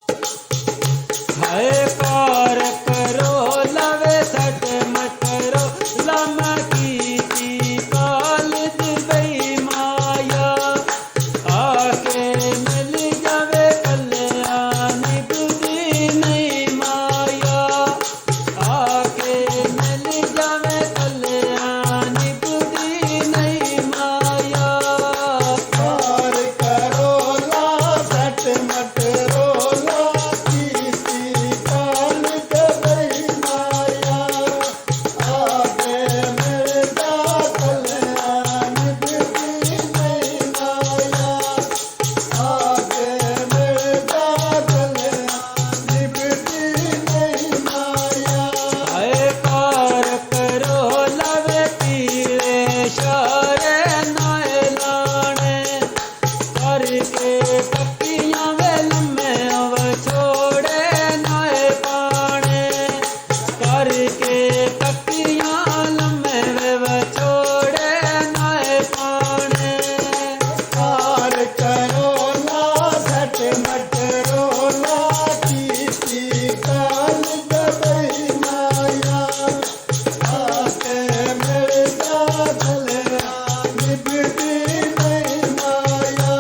हाय car करो लवे सट मत करो लमा की काल दुबई माया आके मिल जावे कल्याणी बुद्धि नहीं माया आके मिल जावे कल्याणी बुद्धि नहीं माया कार करो ला सट मट रोला कीती काल दुबई माया आगे मिल जा कल्याणी बुद्धि नहीं माया आगे मिल जा कल्याणी बुद्धि नहीं माया हाय कार करो लवे पीरे शारे नाए लाने करके पक्कियां वे लम्मे अव छोड़े नाए पाने करके पक्कियां लम्मे वे छोड़े नाए पाने कार करो ला सट मट रोला कीती काल दुबई माया आके मिल जा कल्याणी बुद्धि नहीं माया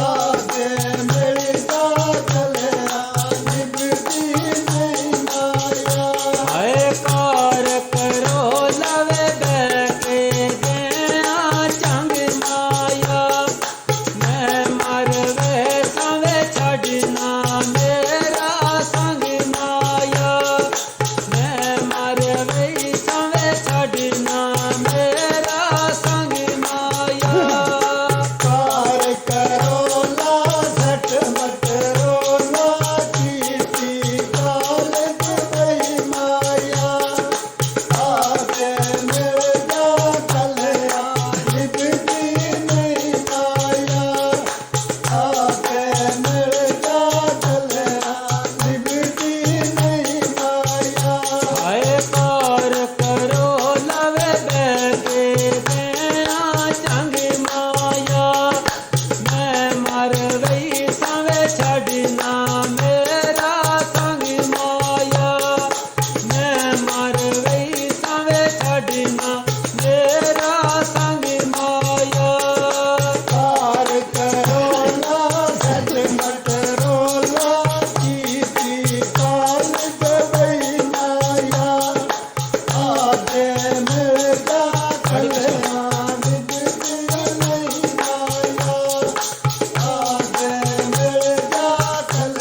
आके मिल जा कल्याणी बुद्धि नहीं माया हाय कार करो लवे बैके गया चंग माया मैं मर वे सवे छड़ना मेरा संग माया मैं मर वे सवे छड़ना मेरा संग माया कार करो ला सट मट रोला कीती काल दुबई माया आके मिल जा कल्याणी बुद्धि नहीं माया आके मिल जा कल्याणी बुद्धि नहीं माया हाय कार करो लवे बैके गया चंग माया मैं मर गई सवे छड़ना मेरा संग माया मैं मर गई सवे छड़ना मेरा संग माया कार करो ला सट मट रोला कीती काल दुबई माया आगे मिल जा कल्याणी बुद्धि नहीं माया आगे मिल जा कल्याणी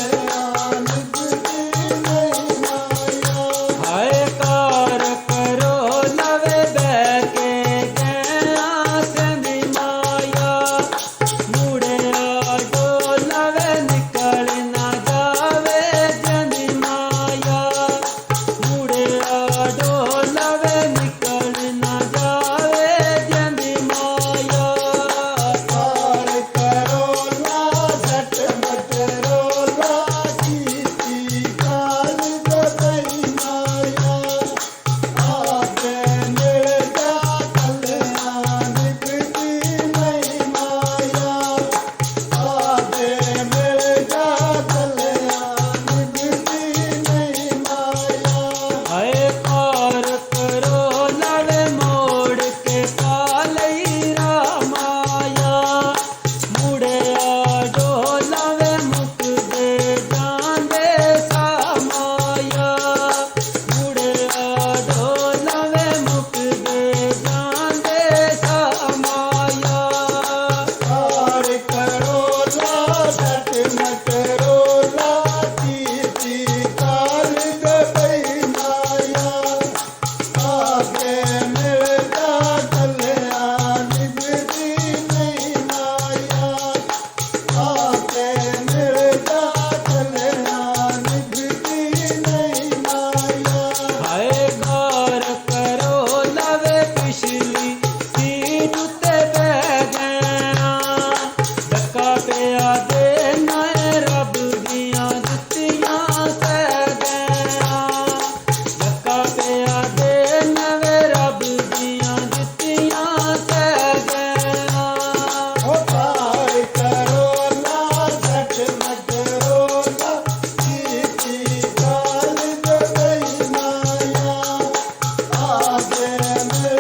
ਦੇ ਮਿਲ